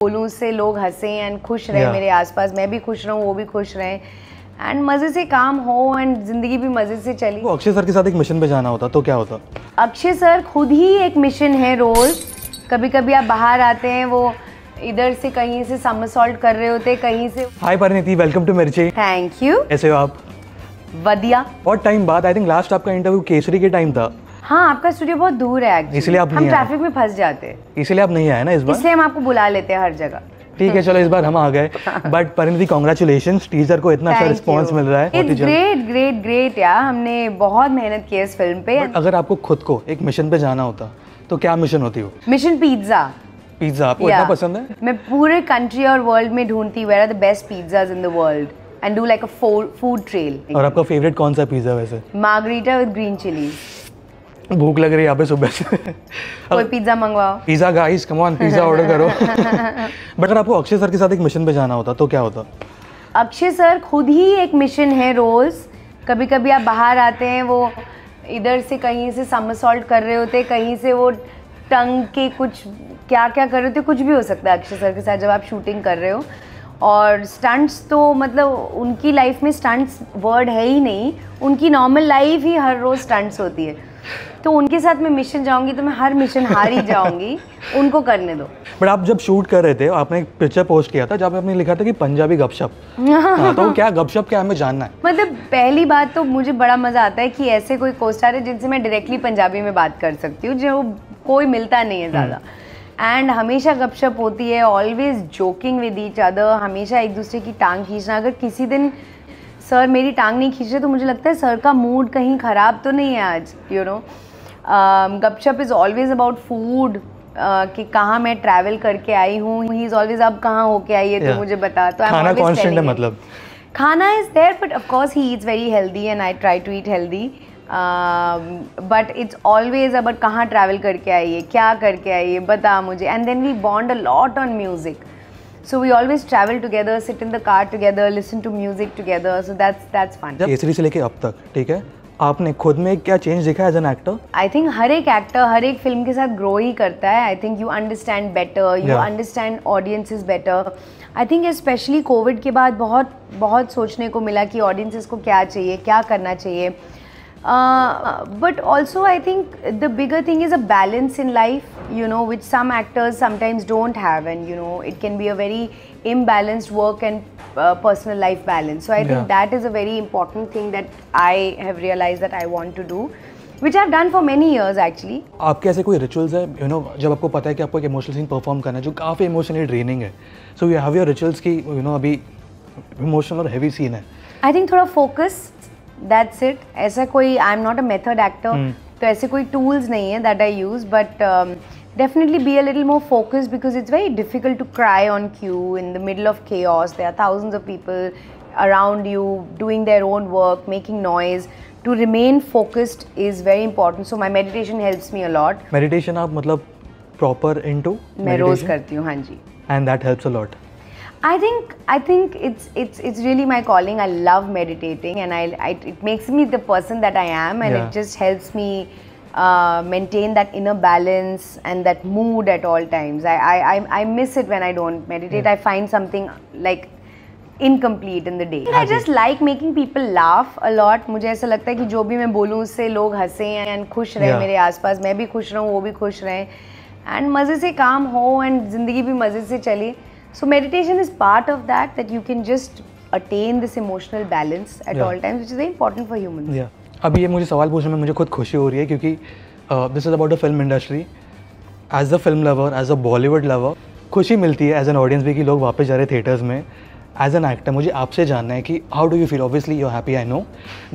बोलूं उससे लोग हंसें एंड खुश रहे मेरे आसपास, मैं भी खुश रहूं, वो भी खुश रहें एंड मजे से काम हो एंड जिंदगी भी मजे से चली। वो अक्षय सर के साथ एक मिशन पे जाना होता तो क्या होता? अक्षय सर खुद ही एक मिशन है रोज। कभी कभी आप बाहर आते हैं, वो इधर से कहीं से समरसॉल्ट कर रहे होते, कहीं से। हाय परिणीति, वेलकम टू मिर्ची। Thank you. कैसे हो आप? बढ़िया। बहुत टाइम बाद, आई थिंक लास्ट आपका इंटरव्यू केसरी के टाइम था। हाँ, आपका स्टूडियो बहुत दूर है एक्चुअली, इसलिए आप हम ट्रैफिक में फंस जाते हैं, इसलिए आप नहीं आए ना इस बार। इसलिए हम आपको बुला लेते हैं हर जगह। ठीक है, चलो इस बार हम आ गए। बट परिणीति, कांग्रेचुलेशंस, टीजर को इतना अच्छा रिस्पांस मिल रहा है। इट्स ग्रेट ग्रेट ग्रेट यार, हमने बहुत मेहनत की है इस फिल्म पे। अगर आपको खुद को एक मिशन पे जाना होता तो क्या मिशन होती हो? Mission pizza. पिज्जा आपको इतना पसंद है? मैं पूरे कंट्री और वर्ल्ड में ढूंढती where are the best pizzas in the world and do like a food trail. और आपका फेवरेट कौन सा पिज्जा वैसे? मार्गरीटा विद ग्रीन चिली। भूख लग रही है यहाँ पे सुबह से। कोई पिज्जा मंगवाओ। Pizza guys, come on, pizza order करो। बट अगर आपको अक्षय सर के साथ एक मिशन पे जाना होता तो क्या होता? अक्षय सर खुद ही एक मिशन है रोज। कभी कभी आप बाहर आते हैं, वो इधर से कहीं से समरसॉल्ट कर रहे होते, कहीं से वो टंग के कुछ क्या क्या कर रहे होते, कुछ भी हो सकता है अक्षय सर के साथ जब आप शूटिंग कर रहे हो। और स्टंट्स तो मतलब उनकी लाइफ में स्टंट्स वर्ड है ही नहीं, उनकी नॉर्मल लाइफ ही हर रोज स्टंट्स होती है। तो उनके साथ मैं मिशन जाऊंगी तो मैं हर मिशन हार ही जाऊंगी, उनको करने दो। बट आप जब शूट कर रहे थे, आपने एक पिक्चर पोस्ट किया था जब आपने लिखा था कि पंजाबी गपशप। तो क्या गपशप क्या हमें जानना है? मतलब पहली बात तो मुझे बड़ा मजा आता है कि ऐसे कोई कोस्टार है जिनसे मैं डायरेक्टली पंजाबी में बात कर सकती हूँ, जो कोई मिलता नहीं है ज़्यादा। एंड हमेशा गपशप होती है, always joking with each other, हमेशा एक दूसरे की टांग खींचना। अगर किसी दिन सर मेरी टांग नहीं खींच रहे तो मुझे लगता है सर का मूड कहीं ख़राब तो नहीं है आज, यू नो। गपशप इज़ ऑलवेज अबाउट फूड, कि कहाँ मैं ट्रैवल करके आई हूँ। ही इज़ ऑलवेज अब कहाँ होके आई है तो मुझे बता। तो खाना कांस्टेंट है, मतलब खाना is there, but of course he eats very healthy and I try to eat healthy. But it's always about कहाँ ट्रैवल करके आई है, क्या करके आई है, बता मुझे। And then we bond a lot on music, so we always travel together, sit in the car together, listen to music together, so that's fun. Kesari से लेके अब तक, ठीक है, आपने खुद में क्या चेंज देखा as an actor? I think हर एक एक्टर हर एक फिल्म के साथ ग्रो ही करता है। आई think you understand better, you understand audiences better. I think specially Covid के बाद बहुत बहुत सोचने को मिला कि ऑडियंसेस को क्या चाहिए, क्या करना चाहिए। But also I think the bigger thing is a balance in life, you know, which some actors sometimes don't have, and you know it can be a very imbalanced work and personal life balance. So I think that is a very important thing that I have realized that I want to do, which I've done for many years actually. आपके ऐसे कोई rituals है, you know, जब आपको पता है कि आपको एक इमोशनल सीन परफॉर्म करना है जो काफ़ी इमोशनली ड्रेनिंग है, so you have your rituals की, you know, अभी इमोशनल और हैवी सीन है? I think थोड़ा फोकस, that's it. ऐसा कोई, I am not a method actor, तो ऐसे कोई टूल्स नहीं है that I use, but definitely be a little more focused because it's very difficult to cry on cue in the middle of chaos. There are thousands of people around you doing their own work, making noise. To remain focused is very important. So my meditation helps me a lot. Meditation आप मतलब proper into? मैं रोज करती हूँ, हाँ जी. And that helps a lot. I think it's really my calling. I love meditating, and it makes me the person that I am, and it just helps me maintain that inner balance and that mood at all times. I miss it when I don't meditate. I find something like incomplete in the day. I just like making people laugh a lot. मुझे ऐसा लगता है कि जो भी मैं बोलूँ उससे लोग हंसें and खुश रहें मेरे आसपास, मैं भी खुश रहूँ, वो भी खुश रहें and मज़े से काम हो and ज़िंदगी भी मज़े से चले. So meditation is part of that you can just attain this emotional balance at all times, which is very important for humans. Yeah. अभी ये मुझे सवाल पूछने में मुझे खुद खुशी हो रही है क्योंकि this is about the film industry. As a film lover, as a Bollywood lover, खुशी मिलती है as an audience भी कि लोग वापस जा रहे थिएटर्स में. As an actor मुझे आपसे जानना है कि how do you feel? Obviously you're happy, I know,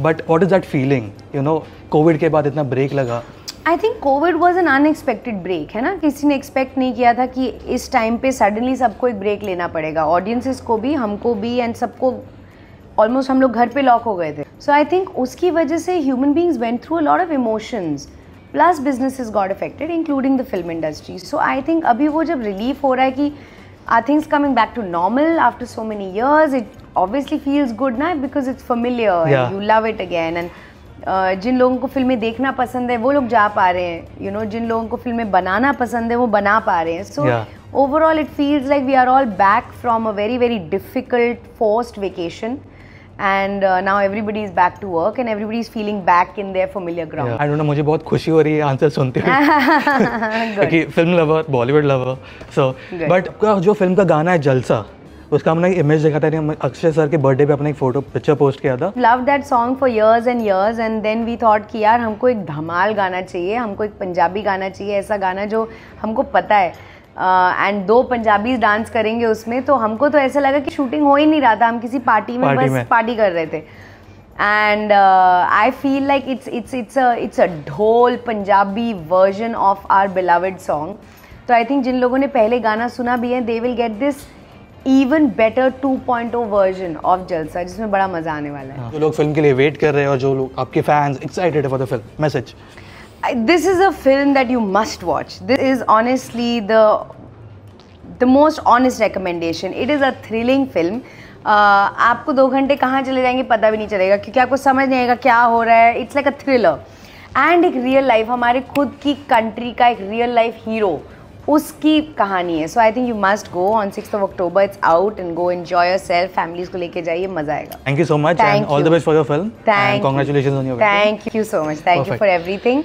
but what is that feeling? You know, Covid के बाद इतना ब्रेक लगा. I think Covid was an unexpected break, है ना. किसी ने एक्सपेक्ट नहीं किया था कि इस टाइम पे सडनली सबको एक ब्रेक लेना पड़ेगा, ऑडियंसेस को भी, हमको भी, एंड सबको. ऑलमोस्ट हम लोग घर पे लॉक हो गए थे. सो आई थिंक उसकी वजह से human beings went through a lot of emotions, plus businesses got affected including the film industry. So I think अभी वो जब रिलीफ हो रहा है कि are things coming back to normal after so many years, it obviously feels good ना, because it's familiar and you love it again. And जिन लोगों को फिल्में देखना पसंद है वो लोग जा पा रहे हैं, यू नो, जिन लोगों को फिल्में बनाना पसंद है वो बना पा रहे हैं. सो overall it feels like we are all back from a very very difficult forced vacation, and now everybody is back to work and everybody is feeling back in their familiar ground. I don't know, मुझे बहुत खुशी हो रही है answer सुनते हुए क्योंकि film lover, Bollywood lover, so but जो फिल्म का गाना है जलसा, उसका हमने एक इमेज देखा था, अक्षय सर के बर्थडे पे अपने एक फोटो पिक्चर पोस्ट किया था. Love that song for years and then we thought कि यार हमको एक धमाल गाना चाहिए, हमको एक पंजाबी गाना चाहिए, ऐसा गाना जो हमको पता है, एंड 2 पंजाबी डांस करेंगे उसमें. तो हमको तो ऐसा लगा कि शूटिंग हो ही नहीं रहा था, हम किसी पार्टी में बस पार्टी कर रहे थे. And I feel like it's a dhol Punjabi version of our beloved song. तो आई थिंक जिन लोगों ने पहले गाना सुना भी है, they will get this even better 2.0 version of जलसा, जिसमें बड़ा मजा आने वाला है. जो लोग फिल्म के लिए वेट कर रहे हैं और जो लोग आपके फैंस एक्साइटेड है for the film, message. This is a film that you must watch. This is honestly the most honest recommendation. It is a thrilling film. आपको 2 घंटे कहाँ चले जाएंगे पता भी नहीं चलेगा, क्योंकि आपको समझ नहीं आएगा क्या हो रहा है. It's like a thriller and एक रियल लाइफ, हमारे खुद की कंट्री का एक रियल लाइफ हीरो, उसकी कहानी है. So I think you must go on 6th of October. It's out and go enjoy yourself, families को लेके जाइए, मजा आएगा. Thank you so much and all the best for your film. Thank you. Congratulations on your. Thank you so much. Thank you for everything.